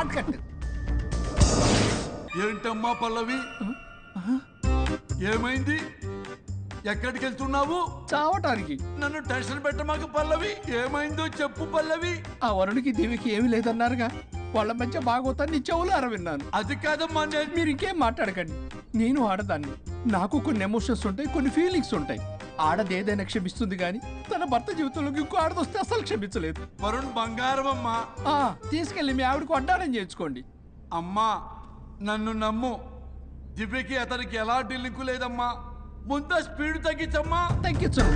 Short cut. ఏంటమ్మా పల్లవి, ఏమైంది? ఎక్కడికి వెళ్తున్నావు? చావటానికి. నన్ను టెన్షన్ పెట్టమాకు పల్లవి. ఏమైందో చెప్పు పల్లవి. ఆ వరుణికి దేవికి ఏమీ లేదన్నారుగా, వాళ్ళ మధ్య బాగోతాన్ని చెవులు అరవిన్నాను. అది కాదమ్మా. మీరు ఇంకేం మాట్లాడకండి. నేను ఆడదాన్ని, నాకు కొన్ని ఎమోషన్స్ ఉంటాయి, కొన్ని ఫీలింగ్స్ ఉంటాయి. ఆడది ఏదైనా క్షమిస్తుంది కానీ తన భర్త జీవితంలోకి ఇంకో ఆడదొస్తే అసలు క్షమించలేదు. వరుణ్ బంగారం అమ్మా. తీసుకెళ్ళి మీ ఆవిడకు వడ్డానం చేయించుకోండి. అమ్మా నన్ను నమ్ము, దివ్యకి అతనికి ఎలాంటి లింకు లేదమ్మా. ముందు స్పీడ్ తగ్గించమ్మా. తగ్గించను.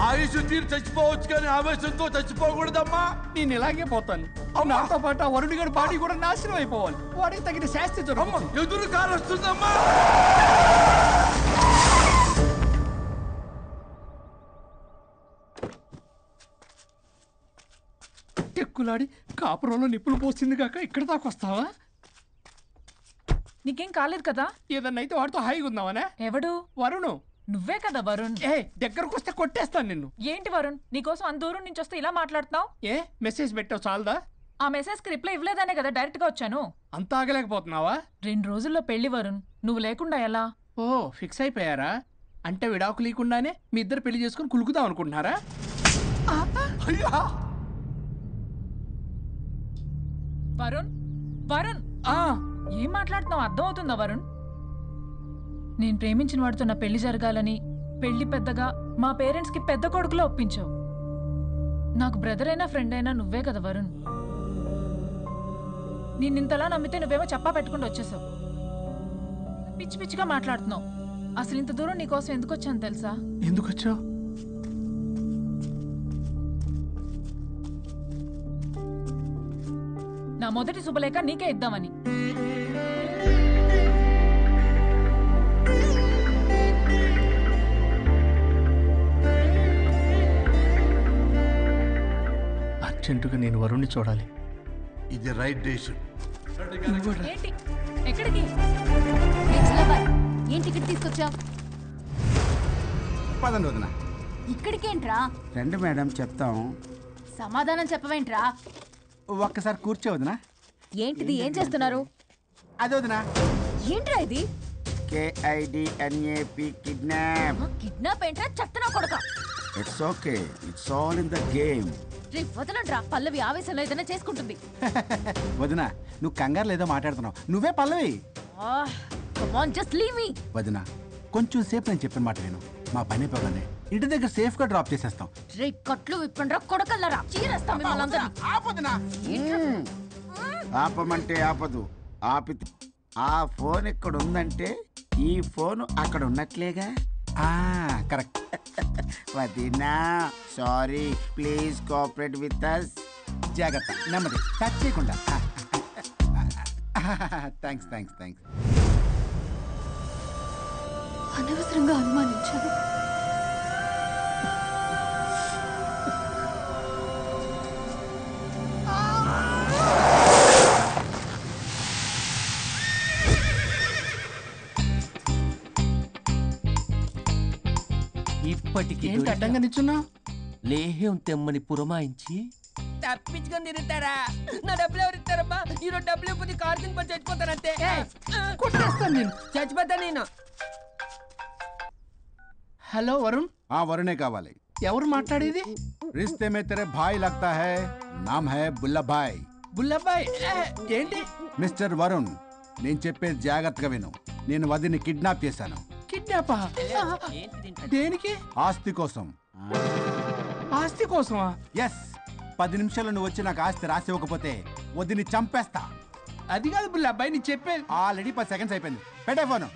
ఆయుష్ తీరు చచ్చిపోవచ్చు కానీ ఆవేశంతో చచ్చిపోకూడదమ్మా. నేను ఇలాగే పోతాను. నాతో పాటు ఆ వరుణి గారి బాడీ కూడా నాశనం అయిపోవాలి. వాడికి తగిన శాస్తి జరుగుతుంది. ఎదురు కారు వస్తుందమ్మా. టెక్కులాడి కాపురంలో నిప్పులు పోసింది కాక ఇక్కడ దాకా వస్తావా? నీకేం కాలేదు కదా? ఏదన్నా అయితే వాడితో హాయిగా ఉందామనే. ఎవడు? వరుణు. నువ్వే కదా వరుణ్. దగ్గరకు వస్తే కొట్టేస్తాను నిన్ను. ఏంటి వరుణ్, నీకోసం అంత దూరం నుంచి వస్తే ఇలా మాట్లాడుతున్నావు? మెసేజ్ పెట్టావు చాలదా? ఆ మెసేజ్ కి రిప్లై ఇవ్వలేదనే కదా డైరెక్ట్ గా వచ్చాను. అంత ఆగలేకపోతున్నావా? 2 రోజుల్లో పెళ్లి వరుణ్, నువ్వు లేకుండా ఎలా? ఫిక్స్ అయిపోయారా? అంటే విడాకు లేకుండానే మీ ఇద్దరు పెళ్లి చేసుకుని కులుకుదాం అనుకుంటున్నారా? వరుణ్, వరుణ్ ఏం మాట్లాడుతున్నావు? అర్థం అవుతుందా వరుణ్? నేను ప్రేమించిన వాడితో నా పెళ్లి జరగాలని పెళ్లి పెద్దగా మా పేరెంట్స్ కి పెద్ద కొడుకులో ఒప్పించావు. నాకు బ్రదర్ అయినా ఫ్రెండ్ అయినా నువ్వే కదా వరుణ్. నిన్నింతలా నమ్మితే నువ్వేమో చెప్పా పెట్టుకుంటూ వచ్చేసావు. పిచ్చి పిచ్చిగా మాట్లాడుతున్నావు. అసలు ఇంత దూరం నీకోసం ఎందుకు వచ్చాను తెలుసా? ఎందుకు వచ్చావు? నా మొదటి శుభలేఖ నీకే ఇద్దామని. అర్జెంటుగా నేను వరుణ్ణి చూడాలి. ఇది రైట్ డెసిషన్. ఏంటి? ఎక్కడికి? ఏం టికెట్ తీసుకొచ్చావు? పదండి వదిన. ఇక్కడికేంట్రా? రండి మేడం చెప్తాం. సమాధానం చెప్పవేంట్రా? ఒక్కసారి కూర్చో వదిన. ఏంటిది? ఏం చేస్తున్నారు? అదే వదిన. ఏంట్రా ఇది? KIDNAP kidnap. కిడ్నాప్ ఏంట్రా? చెత్తనా కొడక. It's okay, it's all in the game. రే వదలండ్రా, పల్లవి ఆవేశంలో ఏదైనా చేసుకుంటుంది. వదిన నువ్వు కంగారు లేదో మాట్లాడుతున్నావు. నువ్వే Pallavi. Come on, just leave me. వదిన కొంచెం సేపు నేను చెప్పిన మాట విను. మా పని పోగానే ఇంటి దగ్గర సేఫ్ గా డ్రాప్ చేసేస్తాం. రే కట్లు విప్పండ్రా కొడకల్లరా, చీరేస్తాం మిమ్మల్ని అందరినీ. ఆపమంటే ఆపదు, ఆపితే ఆ ఫోన్ ఇక్కడ ఉందంటే ఈ ఫోన్ అక్కడ ఉన్నట్లేగా. కరెక్ట్. వదినా sorry, please cooperate with us. జాగ్రత్త, నెమ్మది, టచ్ చేయకుండా. Thanks thanks thanks. అనవసరంగా అనుమానించాను. ఇప్పటికి ఏంటి అడ్డంగా నిచ్చున్నా? లేహ్యం తెమ్మని పురమాయించి తప్పించుకొని తిరుగుతారా? నా డబ్బులు ఎవరు ఇస్తారమ్మా? ఈరోజు డబ్బులు ఇవ్వకపోతే కారు కింద పడి చచ్చిపోతానంతే. కొట్టేస్తాను నేను. చచ్చిపోతా నేను. హలో వరుణ్. వరుణే కావాలి. ఎవరు మాట్లాడేది? రిస్తే మే తెరే భాయ్ లగ్తా హై, నామ్ హై బుల్లభాయ్. బుల్లబ్బాయ్ ఏంటి? మిస్టర్ వరుణ్, నేను చెప్పేది జాగ్రత్తగా విను. నేను వదిని కిడ్నాప్ చేశాను. కిడ్నాపా? దేనికి? ఆస్తి కోసం. ఆస్తి కోసమా? ఎస్. 10 నిమిషాలు నువ్వు వచ్చి నాకు ఆస్తి రాసి ఇవ్వకపోతే వదిని చంపేస్తా. అది కాదు బుల్లబ్బాయ్, నీ చెప్పేది. ఆల్రెడీ 10 సెకండ్స్ అయిపోయింది. పెట్టే ఫోను.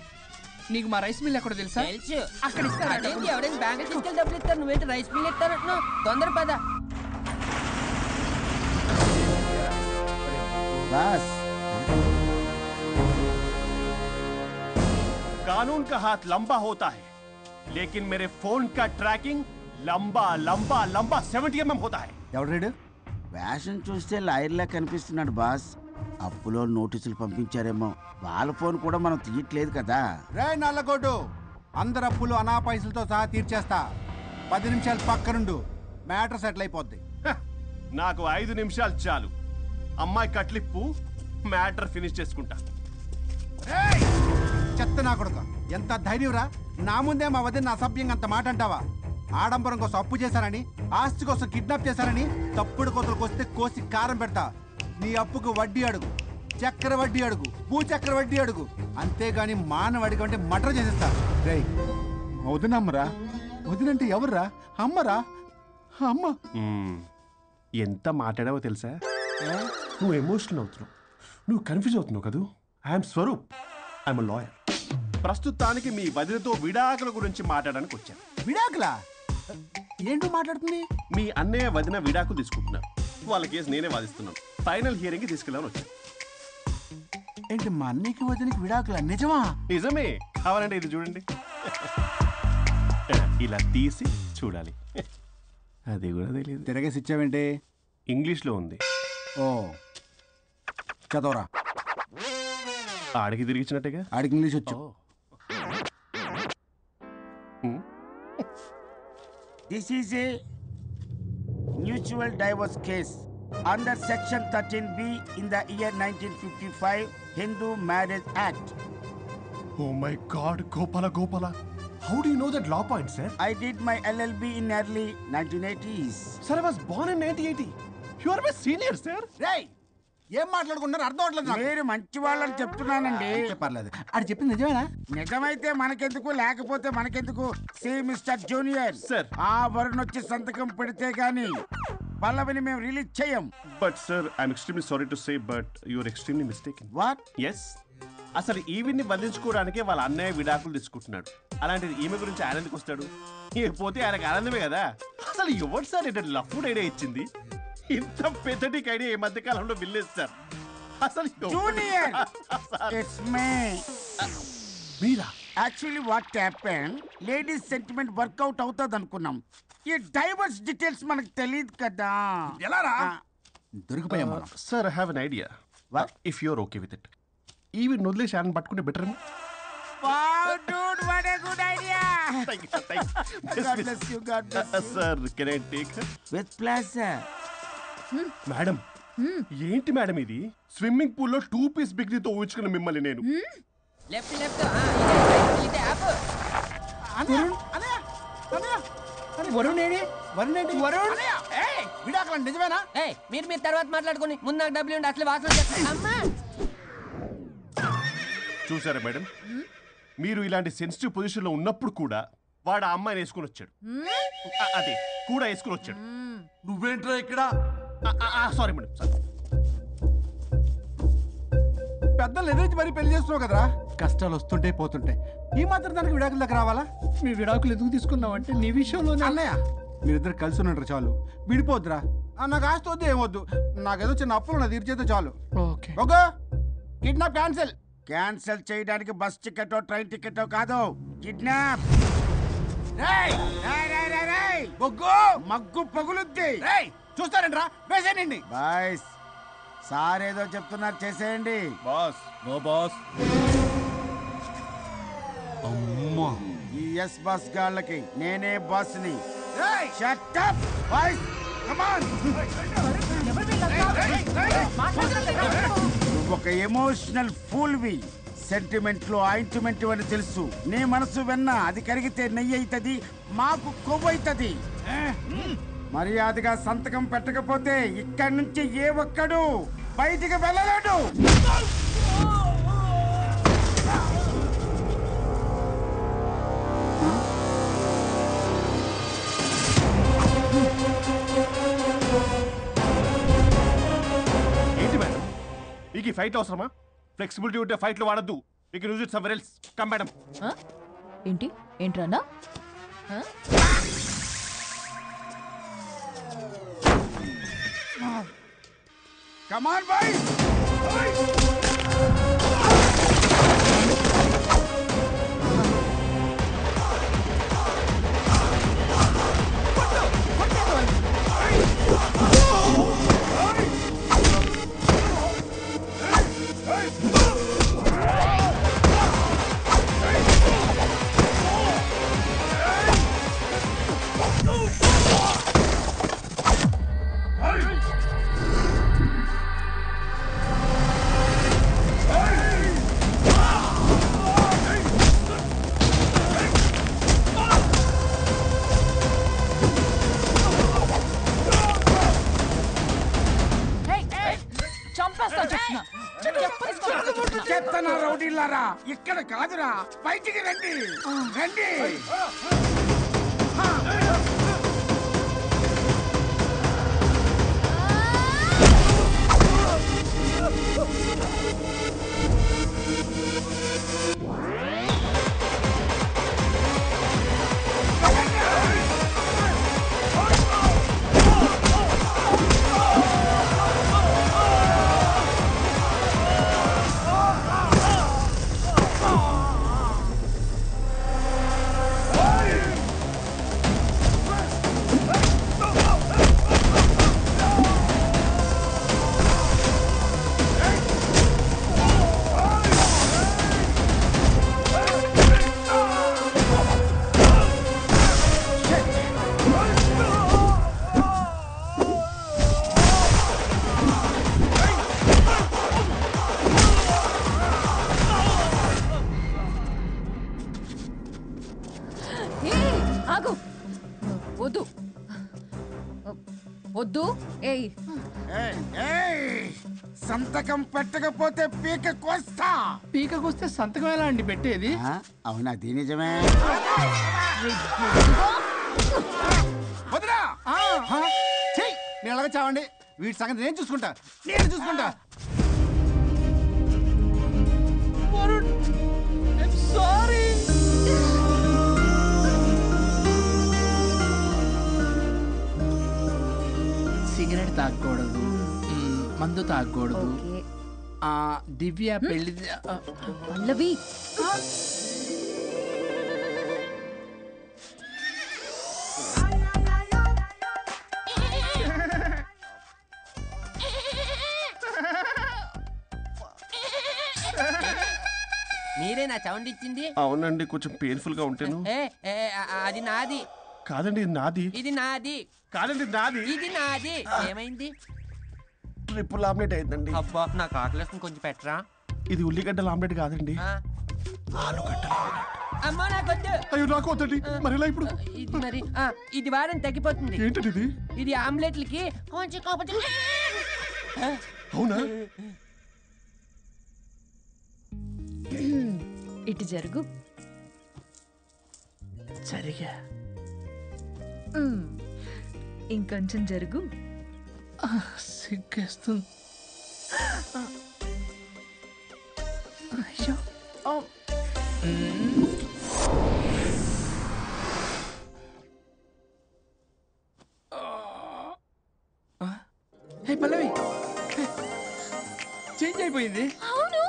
నీకు మా రైస్ మిల్ ఎక్కడ తెలుసా? తెలుసు. అక్కడ ఇస్తారా? అదేంటి, ఎవరైనా బ్యాంక్ తీసుకెళ్ళి డబ్బులు ఇస్తారు, నువ్వేంటి రైస్ మిల్ ఇస్తారంటున్నావు? తొందర పద. బస్. कानून का हाथ लंबा होता है, लेकिन मेरे फोन का ट्रैकिंग लंबा लंबा लंबा 70 mm होता है. ఎవడు వేషం చూస్తే లాయర్లా కనిపిస్తున్నాడు బాస్. అప్పులో నోటీసులు పంపించారేమో, వాళ్ళ ఫోన్ కూడా మనం తీయట్లేదు కదా. రే నల్లకోటు, అందరు అప్పులు అనా పైసలతో సహా తీర్చేస్తా. 10 నిమిషాలు పక్కనుండు. మ్యాటర్ సెటిల్ అయిపోద్ది. నాకు 5 నిమిషాలు చాలు. అమ్మాయి కట్లిప్పు, మ్యాటర్ ఫినిష్ చేసుకుంటా. చెత్త నా కొడుక, ఎంత ధైర్యంరా! నా ముందే మా వదిన అసభ్యంగా అంత మాట అంటావా? ఆడంబరం కోసం అప్పు చేశారని, ఆస్తి కోసం కిడ్నాప్ చేశారని తప్పుడు కోతలకు వస్తే కోసి కారం పెడతా. నీ అప్పుకు వడ్డీ అడుగు, చక్కెర వడ్డీ అడుగు, భూచక్ర వడ్డీ అడుగు, అంతేగాని మానవ అడిగి అంటే మటర్ చేసేస్తా. రేయ్, వదినమ్మరా? వదినంటే ఎవర్రా? అమ్మరా? అమ్మ. ఎంత మాట్లాడావో తెలుసా? నువ్వు ఎమోషనల్ అవుతున్నావు, నువ్వు కన్ఫ్యూజ్ అవుతున్నావు కదూ. I'm Swaroop, I'm lawyer. ప్రస్తుతానికి మీ వదినతో విడాకుల గురించి మాట్లాడడానికి వచ్చాను. విడాకులా? ఏంటో మాట్లాడుతుంది? మీ అన్నయ్య వదిన విడాకులు తీసుకుంటున్నారు. వాళ్ళ కేసు నేనే వాదిస్తున్నాను. ఫైనల్ హియరింగ్ తీసుకెళ్ళాలని వచ్చాను. ఏంటి మా అన్నయ్యకి వదినకి విడాకులా? నిజమా? నిజమే. కావాలంటే ఇది చూడండి. ఇలా తీసి చూడాలి. అది కూడా తెలియదు. తిరగేసి ఇచ్చావేంటి? ఇంగ్లీష్లో ఉంది. ఓ, చదవరా. ఆడికి తిరిగిచ్చినట్టుగా. ఆడికి ఇంగ్లీష్ వచ్చు. This is a mutual divorce case under Section 13B in the year 1955 Hindu Marriage Act. Oh my God, Gopala. How do you know that law point, sir? I did my LLB in early 1980s. Sir, I was born in 1980. You are my senior, sir. రేయ్, ఏం మాట్లాడుకుంటున్నారు? అర్థం అవట్లేదు నాకు. మీరు మంచి వాళ్ళని చెప్తున్నానండి. పర్లేదు. ఆడు చెప్పింది నిజమేనా? నిజమైతే మనకెందుకు, లేకపోతే మనకెందుకు? See mister junior, Sir. ఆ వరుణ్ వచ్చి సంతకం పెడితే గాని పల్లవిని మేము రిలీజ్ చేయం. But sir, I'm extremely sorry to say, but you're extremely mistaken. What? Yes. అసలు ఈవిడ్ని బంధించుకోవడానికే వాళ్ళ అన్నయ్య విడాకులు తీసుకుంటున్నాడు. అలాంటిది ఈమె గురించి ఆయన ఎందుకు వస్తాడు? పోతే ఆయనకు ఆనందమే కదా. అసలు ఎవరు సార్ ఏంటంటే లఫ్డ్ ఐడియా ఇచ్చింది? ఇంత పెద్దటికి ఐడియా ఈ మధ్య కాలంలో విల్లేదు సార్. అసలు జూనియర్, ఇట్స్ మీ. మీరా? Actually what happen, ladies sentiment workout అవుతుంది అనుకున్నాం. ఈ డైవర్స్ డీటెయిల్స్ మనకు తెలియదు కదా. ఎలా రా? దొరికిపోయాం మనం. Sir, I have an idea. What? If you're okay with it, ఈవిడ్ని వదిలేసి ఆయన పట్టుకుంటే బెటర్ ఏమో. Wow, dude, what a good idea. God bless you, God bless you. Sir, can I take? With pleasure. Madam, ఏంటి madam ఇది? Swimming పూల్లో 2 piece బిగ్నీతో ఊహించుకున్న మిమ్మల్ని నేను. లెఫ్ట్ ఇదే యాప్. వరుణ్ ఏంటి? వరుణ్ ఏంటి? వరుణ్ విడాకులు నిజమేనా? మీరు తర్వాత మాట్లాడుకుని ముందు నాకు డబ్బులు ఉండి అసలు వాసన అమ్మా. చూసారా మేడం, మీరు ఇలాంటి సెన్సిటివ్ పొజిషన్ లో ఉన్నప్పుడు కూడా వాడు ఆ అమ్మాయిని వేసుకుని వచ్చాడు. అదే కూడా వేసుకుని వచ్చాడు. నువ్వేంట్రా ఇక్కడ? Sorry madam, sorry. పెద్దలు ఎదురించి మరి పెళ్లి చేస్తున్నావు కదరా. కష్టాలు వస్తుంటే పోతుంటాయి. ఈ మాత్రం దానికి విడాకుల దగ్గర రావాలా? మీ విడాకులు ఎందుకు తీసుకున్నావు అంటే నీ విషయంలోనే. అన్నయ్య, మీరిద్దరు కలిసి ఉన్నట్టు చాలు. విడిపోద్దురా. నాకు ఆస్తి వద్దు, ఏమొద్దు. నాకేదో చిన్న అప్పులు నా తీర్చేదో చాలు. Okay. Okay, kidnap cancel. Cancel చేయడానికి బస్ టికెటో ట్రైన్ టికెటో కాదు, కిడ్నాప్. మగ్గు పగులుద్ది. చూస్తారంట్రా, వేసేయండి. బాయ్స్, సార్ ఏదో చెప్తున్నారు, చేసేయండి. బాస్. No boss. అమ్మా, ఈ ఎస్ బస్ గాళ్ళకి నేనే బాస్ ని. Shut up boys, come on. నువ్వు ఒక ఎమోషనల్ ఫూల్ వి. సెంటిమెంట్ లో ఆయింట్మెంట్ అని తెలుసు. నీ మనసు వెన్న, అది కరిగితే నెయ్యి అవుతుంది, మాకు కొవ్వు అవుతుంది. మర్యాదగా సంతకం పెట్టకపోతే ఇక్కడి నుంచి ఏ ఒక్కడు బయటికి వెళ్ళలేడు. ఏంటి మేడం, మీకు ఈ ఫైట్ అవసరమా? ఫ్లెక్సిబిలిటీ ఉంటే ఫైట్లు వాడద్దు. You can use it somewhere else. Come madam. ఏంటి? ఏంట్రన్నా? Come on, boys! చెత్తన రౌడీలారా ఇక్కడ కాదురా బయటికి రండి రండి వద్దు ఏయ్ సంతకం పెట్టకపోతే పీక కోస్తా పీకకొస్తే సంతకం ఎలా అండి పెట్టేది? అవునా అది నిజమే వదినా నేను అలాగే చావండి వీటి సంగతి నేను చూసుకుంటా సారీ. సిగరెట్ తాగకూడదు, మందు తాగకూడదు. దివ్య పెళ్లి పల్లవి మీరే నా సౌండ్ ఇచ్చింది? అవునండి, కొంచెం పెయిన్ఫుల్ గా ఉంటాను. అది నాది కాదండి, ఇది నాది. ఇది నాది కాదండి, నాది. ఇది నాది. ఏమైంది? ట్రిపుల్ ఆమ్లెట్ అయిందండి. అబ్బా నాకు ఆకలిస్తుంది, కొంచెం పెట్టరా. ఇది ఉల్లిగడ్డల ఆమ్లెట్ కాదండి, ఆ. ఆలుగడ్డల ఆమ్లెట్. అమ్మా నాకొద్దు. అయ్యో నాకు వద్దండి. మరి ఎలా ఇప్పుడు? ఇది మరి ఇది వారం తగ్గిపోతుంది. ఏంటది ఇది? ఇది ఆమ్లెట్లకి కొంచెం కాకపోతే అవునా? ఇటు జరుగు. సరిగా ఇంకొంచెం జరుగు. సిగ్గేస్తుంది. అయ్యో. హే పల్లవి, చేంజ్ అయిపోయింది. అవును.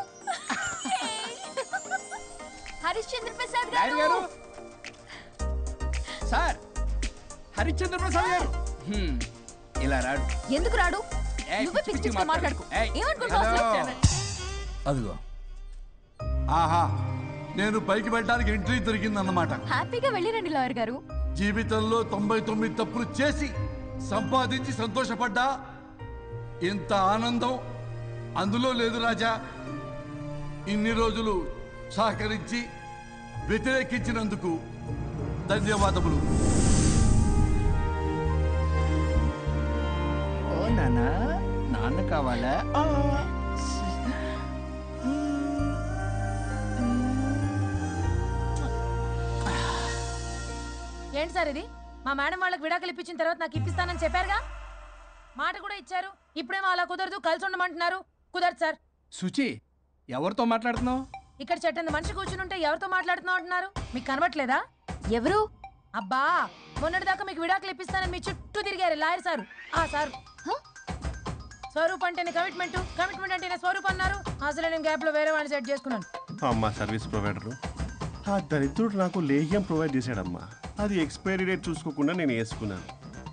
హరిశ్చంద్ర ప్రసాద్ రాయుడు గారు. సార్, హరిశ్చంద్ర ప్రసాద్ గారు. ఇలా రాడు. ఎందుకు రాడు? నువ్వే పిచ్చి పిచ్చిగా మాట్లాడుకో. ఏమనుకుంటున్నావు? అదిగో ఆహా, నేను పైకి వెళ్ళడానికి ఎంట్రీ దొరికిందన్నమాట. హ్యాపీగా వెళ్ళిరండి లాయర్ గారు. జీవితంలో 99 తప్పులు చేసి సంపాదించి సంతోషపడ్డా ఇంత ఆనందం అందులో లేదు రాజా. ఇన్ని రోజులు సహకరించి వ్యతిరేకించినందుకు ధన్యవాదములు. ఓ నాన్న, నాన్న కావాలా? ఏంటి సార్ ఇది? మా మేడం వాళ్ళకి విడాకులు ఇప్పించిన తర్వాత నాకు ఇప్పిస్తానని చెప్పారుగా, మాట కూడా ఇచ్చారు. ఇప్పుడేమో అలా కుదరదు, కలిసి ఉండమంటున్నారు. కుదరదు సార్. సుచి, ఎవరితో మాట్లాడుతున్నావు? ఇక్కడ చెట్టంత మనిషి కూర్చుని ఉంటే ఎవరితో మాట్లాడుతున్నావు అంటున్నారు? మీకు కనబట్లేదా? ఎవరు? అబ్బా, మొన్నటిదాకా మీకు విడాకులు ఇప్పిస్తానని మీ చుట్టూ తిరిగారు లాయర్ సారు. ఆ సారు స్వరూప్ అంటేనే కమిట్మెంట్, కమిట్మెంట్ అంటేనే స్వరూప్ అన్నారు. అసలు నేను గ్యాప్ లో వేరే వాడిని సెట్ చేసుకున్నాను. అమ్మా సర్వీస్ ప్రొవైడరు, ఆ దరిద్రుడు నాకు లేహ్యం ప్రొవైడ్ చేశాడమ్మా. అది ఎక్స్పైరీ డేట్ చూసుకోకుండా నేను వేసుకున్నాను.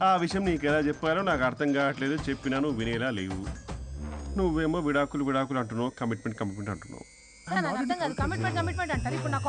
ఆ విషయం నీకు ఎలా చెప్పాలో నాకు అర్థం కావట్లేదు. చెప్పినాను, వినేలా లేవు. నువ్వేమో విడాకులు విడాకులు అంటున్నావు, కమిట్మెంట్ కమిట్మెంట్ అంటున్నావు. నాకు అర్థం కాదు. కమిట్మెంట్ కమిట్మెంట్ అంటారు. ఇప్పుడు నాకు